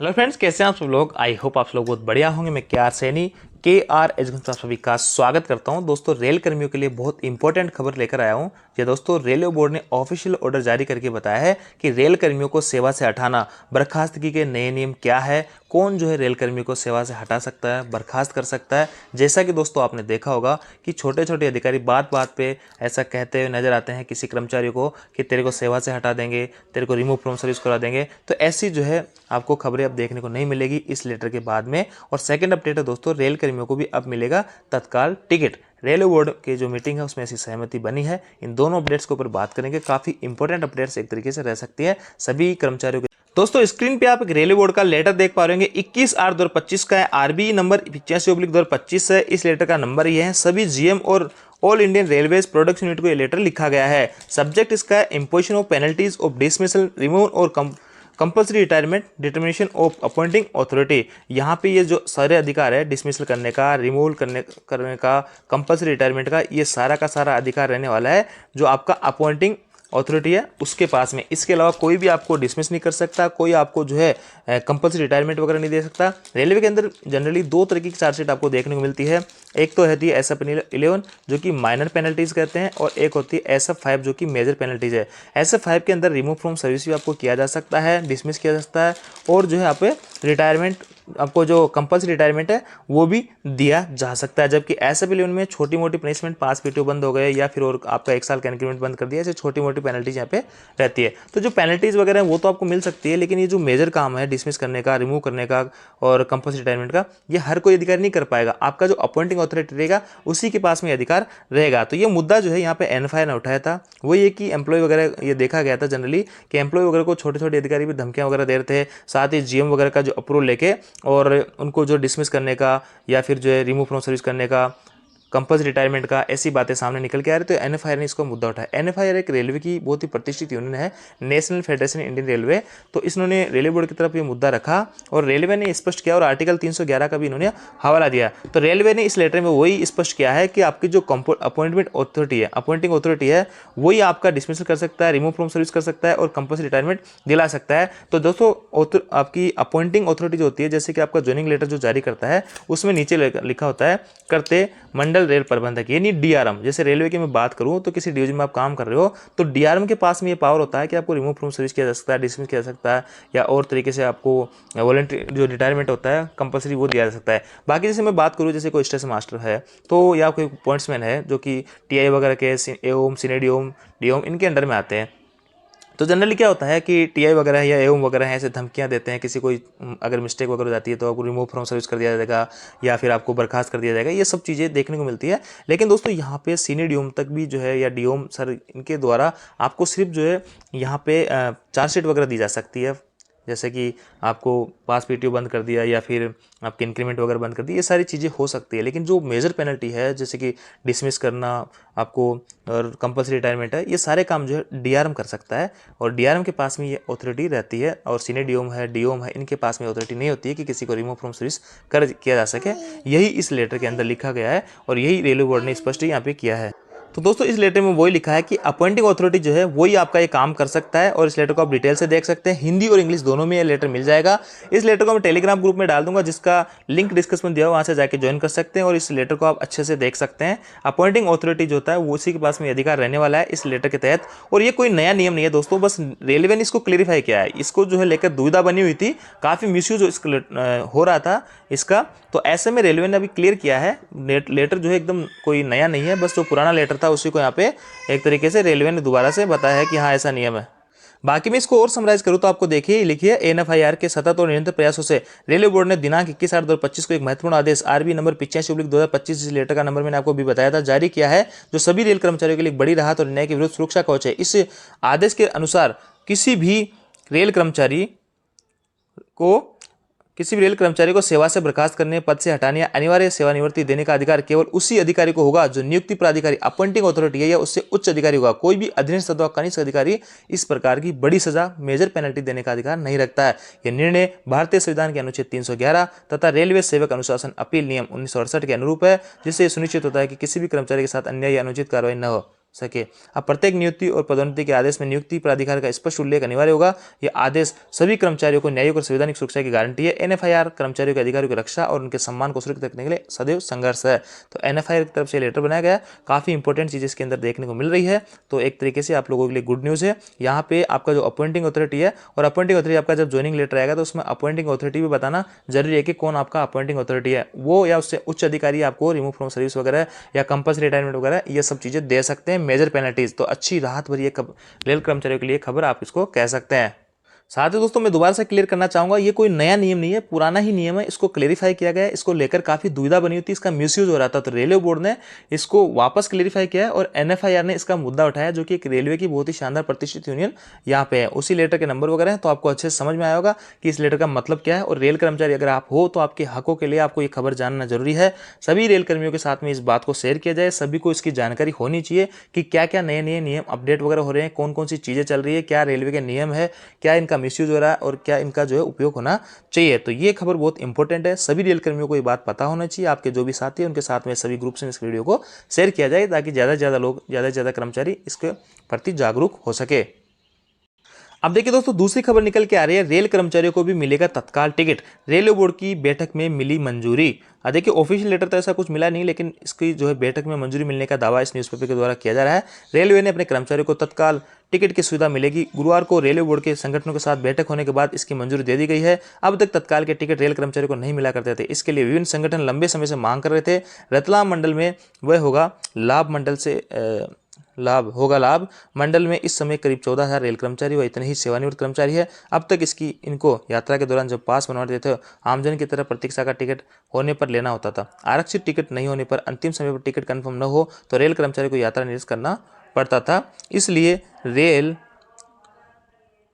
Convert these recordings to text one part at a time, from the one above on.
Hello friends, कैसे हैं आप सब लोग। आई होप आप सब लोग बहुत बढ़िया होंगे। मैं के आर सैनी KR एजुकेशन में आप सभी का स्वागत करता हूं। दोस्तों, रेल कर्मियों के लिए बहुत इंपॉर्टेंट खबर लेकर आया हूं। ये दोस्तों, रेलवे बोर्ड ने ऑफिशियल ऑर्डर जारी करके बताया है कि रेल कर्मियों को सेवा से हटाना, बर्खास्तगी के नए नियम क्या है, कौन जो है रेल कर्मियों को सेवा से हटा सकता है, बर्खास्त कर सकता है। जैसा कि दोस्तों आपने देखा होगा कि छोटे छोटे अधिकारी बात बात पे ऐसा कहते हुए नजर आते हैं किसी कर्मचारी को कि तेरे को सेवा से हटा देंगे, तेरे को रिमूव फ्रॉम सर्विस करा देंगे। तो ऐसी जो है आपको खबरें अब देखने को नहीं मिलेगी इस लेटर के बाद में। और सेकंड अपडेट है दोस्तों, रेल कर्मियों को भी अब मिलेगा तत्काल टिकट। रेलवे बोर्ड की जो मीटिंग है उसमें ऐसी सहमति बनी है। इन दोनों अपडेट्स के ऊपर बात करेंगे। काफी इंपॉर्टेंट अपडेट्स एक तरीके से रह सकती है सभी कर्मचारियों के। दोस्तों, स्क्रीन पे आप एक रेलवे बोर्ड का लेटर देख पा रहे होंगे। 21/8/2025 का है। RBI नंबर 85/2025 है। इस लेटर का नंबर ये है। सभी GM और all Indian railways production unit को ये लेटर लिखा गया है। सब्जेक्ट इसका है imposition of penalties of dismissal, remove और compulsory retirement, determination of appointing authority. यहाँ पे ये जो सारे अधिकार है, डिसमिसल करने का, रिमूवल करने का, कंपल्सरी रिटायरमेंट का, ये सारा का सारा अधिकार रहने वाला है जो आपका अपॉइंटिंग अथॉरिटी है उसके पास में। इसके अलावा कोई भी आपको डिसमिस नहीं कर सकता, कोई आपको जो है कंपल्सरी रिटायरमेंट वगैरह नहीं दे सकता। रेलवे के अंदर जनरली दो तरीके की चार्जशीट आपको देखने को मिलती है। एक तो है SF11 जो कि माइनर पेनल्टीज कहते हैं, और एक होती है SF5 जो कि मेजर पेनल्टीज है। SF5 के अंदर रिमूव फ्रॉम सर्विस भी आपको किया जा सकता है, डिसमिस किया जा सकता है, और जो है आप रिटायरमेंट, आपको जो कंपल्सरी रिटायरमेंट है वो भी दिया जा सकता है। जबकि SF11 में छोटी मोटी पनिशमेंट, 5 PTO बंद हो गए या फिर और आपका 1 साल का इंक्रीमेंट बंद कर दिया, ऐसे छोटी मोटी पेनल्टीज यहाँ पे रहती है। तो जो पेनल्टीज वगैरह है वो तो आपको मिल सकती है, लेकिन ये जो मेजर काम है डिसमिस करने का, रिमूव करने का और कंपल्सरी रिटायरमेंट का, ये हर कोई अधिकार नहीं कर पाएगा। आपका जो अपॉइंटिंग अथॉरिटी रहेगा उसी के पास में अधिकार रहेगा। तो ये मुद्दा जो है यहाँ पे NFI ने उठाया था, वो ये कि एम्प्लॉय वगैरह, ये देखा गया था जनरली कि एम्प्लॉय वगैरह को छोटे छोटे अधिकारी भी धमकियां वगैरह दे रहे थे, साथ ही GM वगैरह का जो अप्रूवल लेके और उनको जो डिसमिस करने का या फिर जो है रिमूव फ्रॉम सर्विस करने का, कंपल्सरी रिटायरमेंट का, ऐसी बातें सामने निकल के आ रही। तो NFI ने इसको मुद्दा उठाया। NFI एक रेलवे की बहुत ही प्रतिष्ठित यूनियन है, नेशनल फेडरेशन इंडियन रेलवे। तो इसने रेलवे बोर्ड की तरफ ये मुद्दा रखा और रेलवे ने स्पष्ट किया, और आर्टिकल 311 का भी इन्होंने हवाला दिया। तो रेलवे ने इस लेटर में वही स्पष्ट किया है कि आपकी जो अपॉइंटमेंट अथॉरिटी है, अपॉइंटिंग अथॉरिटी है, वही आपका डिसमिसल कर सकता है, रिमूव फ्रॉम सर्विस कर सकता है और कंपल्सरी रिटायरमेंट दिला सकता है। तो दोस्तों, आपकी अपॉइंटिंग अथॉरिटी जो होती है, जैसे कि आपका ज्वाइनिंग लेटर जो जारी करता है उसमें नीचे लिखा होता है करते मंडल रेल प्रबंधक, यानी DRM। जैसे रेलवे की मैं बात करूं तो किसी डिवीजन में आप काम कर रहे हो तो DRM के पास में ये पावर होता है कि आपको रिमूव फ्रॉम सर्विस किया जा सकता है, डिसमिस किया जा सकता है, या और तरीके से आपको वॉलंटरी जो रिटायरमेंट होता है कंपल्सरी वो दिया जा सकता है। बाकी जैसे मैं बात करूँ, जैसे कोई स्टेशन मास्टर है तो या कोई पॉइंट्समैन है जो कि TI वगैरह के, एओम, सिनेडियोम, DOM इनके अंडर में आते हैं। तो जनरली क्या होता है कि TI वगैरह या एओम वगैरह हैं, ऐसे धमकियां देते हैं, किसी कोई अगर मिस्टेक वगैरह हो जाती है तो आपको रिमूव फ्रॉम सर्विस कर दिया जाएगा या फिर आपको बर्खास्त कर दिया जाएगा। ये सब चीज़ें देखने को मिलती है। लेकिन दोस्तों, यहाँ पे सीनियर DOM तक भी जो है, या DOM सर, इनके द्वारा आपको सिर्फ जो है यहाँ पे चार्जशीट वगैरह दी जा सकती है। जैसे कि आपको 5 PTO बंद कर दिया या फिर आपके इंक्रीमेंट वगैरह बंद कर दी, ये सारी चीज़ें हो सकती है। लेकिन जो मेजर पेनल्टी है, जैसे कि डिसमिस करना आपको और कंपल्सरी रिटायरमेंट है, ये सारे काम जो है DRM कर सकता है, और DRM के पास में ये अथॉरिटी रहती है। और सीनियर DOM है, DOM है, इनके पास में अथॉरिटी नहीं होती है कि किसी को रिमूव फ्रॉम सर्विस किया जा सके। यही इस लेटर के अंदर लिखा गया है और यही रेलवे बोर्ड ने स्पष्ट यहाँ पे किया है। तो दोस्तों, इस लेटर में वही लिखा है कि अपॉइंटिंग अथॉरिटी जो है वही आपका ये काम कर सकता है, और इस लेटर को आप डिटेल से देख सकते हैं। हिंदी और इंग्लिश दोनों में ये लेटर मिल जाएगा। इस लेटर को मैं टेलीग्राम ग्रुप में डाल दूंगा, जिसका लिंक डिस्क्रिप्शन में दिया हुआ, वहां से जाके ज्वाइन कर सकते हैं और इस लेटर को आप अच्छे से देख सकते हैं। अपॉइंटिंग अथॉरिटी जो होता है वो उसी के पास में अधिकार रहने वाला है इस लेटर के तहत। और ये कोई नया नियम नहीं है दोस्तों, बस रेलवे ने इसको क्लियरिफाई किया है। इसको जो है लेकर दुविधा बनी हुई थी, काफी मिसयूज हो रहा था इसका। तो ऐसे में रेलवे ने अभी क्लियर किया है। लेटर जो है एकदम कोई नया नहीं है, बस जो पुराना लेटर था उसी को यहाँ पे एक तरीके से रेलवे ने दोबारा से बताया है कि हाँ, ऐसा नियम है। बाकी मैं इसको और समराइज करूँ तो आपको देखिए, लिखिए NFIR के सतत और निरंतर प्रयासों से रेलवे बोर्ड ने दिनांक 21/8/2025 को एक महत्वपूर्ण आदेश RB नंबर 85/2025, इस लेटर का नंबर मैंने आपको भी बताया था, जारी किया है, जो सभी रेल कर्मचारियों के लिए बड़ी राहत और न्याय के विरुद्ध सुरक्षा कवच है। इस आदेश के अनुसार किसी भी रेल कर्मचारी को सेवा से बर्खास्त करने, पद से हटाने या अनिवार्य सेवानिवृत्ति देने का अधिकार केवल उसी अधिकारी को होगा जो नियुक्ति प्राधिकारी, अपॉइंटिंग अथॉरिटी है, या उससे उच्च अधिकारी होगा। कोई भी अधीनस्थ अथवा कनिष्ठ अधिकारी इस प्रकार की बड़ी सजा, मेजर पेनल्टी देने का अधिकार नहीं रखता है। यह निर्णय भारतीय संविधान के अनुच्छेद 311 तथा रेलवे सेवक अनुशासन अपील नियम 1968 के अनुरूप है, जिससे यह सुनिश्चित होता है कि किसी भी कर्मचारी के साथ अन्याय या अनुचित कार्रवाई न हो। सके। अब प्रत्येक नियुक्ति और पदोन्नति के आदेश में नियुक्ति प्राधिकार का स्पष्ट उल्लेख अनिवार्य होगा। यह आदेश सभी कर्मचारियों को न्यायिक और संवैधानिक सुरक्षा की गारंटी है। NFIR कर्मचारियों के अधिकारों की रक्षा और उनके सम्मान को सुरक्षित रखने के लिए सदैव संघर्ष है। तो NFIR की तरफ से लेटर बनाया गया, काफी इंपॉर्टेंट चीज इसके अंदर देखने को मिल रही है। तो एक तरीके से आप लोगों के लिए गुड न्यूज है। यहाँ पे आपका जो अपॉइंटिंग अथॉरिटी है, और अपॉइंटिंग अथॉरिटी आपका जब ज्वाइनिंग लेटर आएगा तो उसमें अपॉइंटिंग अथॉरिटी भी बताना जरूरी है कि कौन आपका अपॉइंटिंग अथॉरिटी है, वो या उससे उच्च अधिकारी आपको रिमूव फ्रॉम सर्विस वगैरह या कंपल्सरी रिटायरमेंट वगैरह ये सब चीजें दे सकते हैं, मेजर पेनल्टीज। तो अच्छी राहत भरी एक रेल कर्मचारियों के लिए खबर आप इसको कह सकते हैं। साथ ही दोस्तों मैं दोबारा से क्लियर करना चाहूंगा, ये कोई नया नियम नहीं है, पुराना ही नियम है, इसको क्लेरिफाई किया गया है। इसको लेकर काफी दुविधा बनी होती है, इसका मिसयूज हो रहा था, तो रेलवे बोर्ड ने इसको वापस क्लेरिफाई किया है और NFIR ने इसका मुद्दा उठाया, जो कि एक रेलवे की बहुत ही शानदार प्रतिष्ठित यूनियन यहाँ पे है। उसी लेटर के नंबर वगैरह हैं, तो आपको अच्छे से समझ में आया होगा कि इस लेटर का मतलब क्या है। और रेल कर्मचारी अगर आप हो तो आपके हकों के लिए आपको ये खबर जानना जरूरी है। सभी रेल कर्मियों के साथ में इस बात को शेयर किया जाए, सभी को इसकी जानकारी होनी चाहिए कि क्या क्या नए नए नियम अपडेट वगैरह हो रहे हैं, कौन कौन सी चीजें चल रही है, क्या रेलवे के नियम है, क्या इनका मिसयूज हो रहा है और क्या इनका जो है उपयोग होना चाहिए। तो ये खबर बहुत इंपॉर्टेंट है, सभी रेल कर्मियों को ये बात पता होना चाहिए। आपके जो भी साथी हैं उनके साथ में सभी ग्रुप्स में इस वीडियो को शेयर किया जाए, ताकि ज्यादा से ज्यादा लोग, ज्यादा से ज्यादा कर्मचारी इसके प्रति जागरूक हो सके। अब देखिए दोस्तों, दूसरी खबर निकल के आ रही है, रेल कर्मचारियों को भी मिलेगा तत्काल टिकट, रेलवे बोर्ड की बैठक में मिली मंजूरी। देखिए ऑफिशियल लेटर तो ऐसा कुछ मिला नहीं, लेकिन इसकी जो है बैठक में मंजूरी मिलने का दावा इस न्यूज़पेपर के द्वारा किया जा रहा है। रेलवे ने अपने कर्मचारियों को तत्काल टिकट की सुविधा मिलेगी। गुरुवार को रेलवे बोर्ड के संगठनों के साथ बैठक होने के बाद इसकी मंजूरी दे दी गई है। अब तक तत्काल के टिकट रेल कर्मचारियों को नहीं मिला करते थे, इसके लिए विभिन्न संगठन लंबे समय से मांग कर रहे थे। रतलाम मंडल में वह होगा लाभ मंडल से लाभ मंडल में इस समय करीब 14,000 रेल कर्मचारी व इतने ही सेवानिवृत्त कर्मचारी है। अब तक इनको यात्रा के दौरान जब पास बनवाते थे, आमजन की तरह प्रतीक्षा का टिकट होने पर लेना होता था। आरक्षित टिकट नहीं होने पर, अंतिम समय पर टिकट कंफर्म न हो तो रेल कर्मचारी को यात्रा निरस्त करना पड़ता था। इसलिए रेल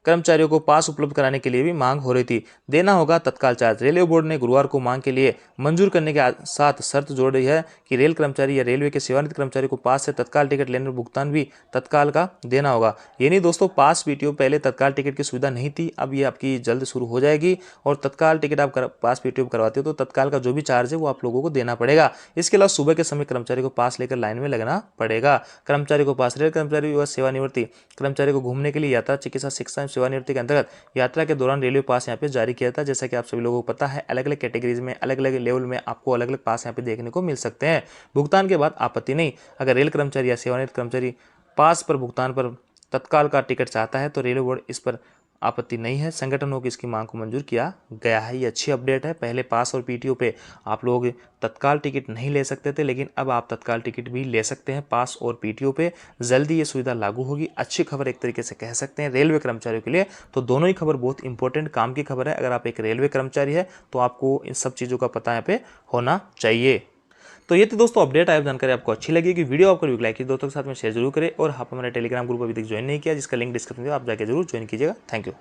कर्मचारियों को पास उपलब्ध कराने के लिए भी मांग हो रही थी। देना होगा तत्काल चार्ज। रेलवे बोर्ड ने गुरुवार को मांग के लिए मंजूर करने के साथ शर्त जोड़ दी है कि रेल कर्मचारी या रेलवे के सेवानिवृत्त कर्मचारी को पास से तत्काल टिकट लेने पर भुगतान भी तत्काल का देना होगा। ये नहीं दोस्तों, पास PTO पहले तत्काल टिकट की सुविधा नहीं थी, अब ये आपकी जल्द शुरू हो जाएगी। और तत्काल टिकट आप पास PTO करवाते हो तो तत्काल का जो भी चार्ज है वो आप लोगों को देना पड़ेगा। इसके अलावा सुबह के समय कर्मचारी को पास लेकर लाइन में लगना पड़ेगा। कर्मचारी को पास, रेल कर्मचारी व सेवानिवृत्ति कर्मचारी को घूमने के लिए यात्रा, चिकित्सा, शिक्षा, सेवानिवृत्ति के अंतर्गत यात्रा के दौरान रेलवे पास यहाँ पे जारी किया था। जैसा कि आप सभी लोगों को पता है, अलग अलग कैटेगरीज में, अलग अलग लेवल में आपको अलग अलग पास यहाँ पे देखने को मिल सकते हैं। भुगतान के बाद आपत्ति नहीं। अगर रेल कर्मचारी या सेवानिवृत्त कर्मचारी पास पर भुगतान पर तत्काल का टिकट चाहता है तो रेलवे बोर्ड इस पर आपत्ति नहीं है। संगठनों की इसकी मांग को मंजूर किया गया है। ये अच्छी अपडेट है। पहले पास और PTO पे आप लोग तत्काल टिकट नहीं ले सकते थे, लेकिन अब आप तत्काल टिकट भी ले सकते हैं पास और PTO पे। जल्दी ये सुविधा लागू होगी। अच्छी खबर एक तरीके से कह सकते हैं रेलवे कर्मचारियों के लिए। तो दोनों ही खबर बहुत इंपॉर्टेंट काम की खबर है। अगर आप एक रेलवे कर्मचारी है तो आपको इन सब चीज़ों का पता यहाँ पे होना चाहिए। तो ये थी दोस्तों अपडेट। आए जानकारी आपको अच्छी लगी कि वीडियो आपको लाइक कीजिए, दोस्तों के साथ में शेयर जरूर करें। और आप हमारे टेलीग्राम ग्रुप अभी तक ज्वाइन नहीं किया, जिसका लिंक डिस्क्रिप्शन में, आप जाके जरूर ज्वाइन कीजिएगा। Thank you.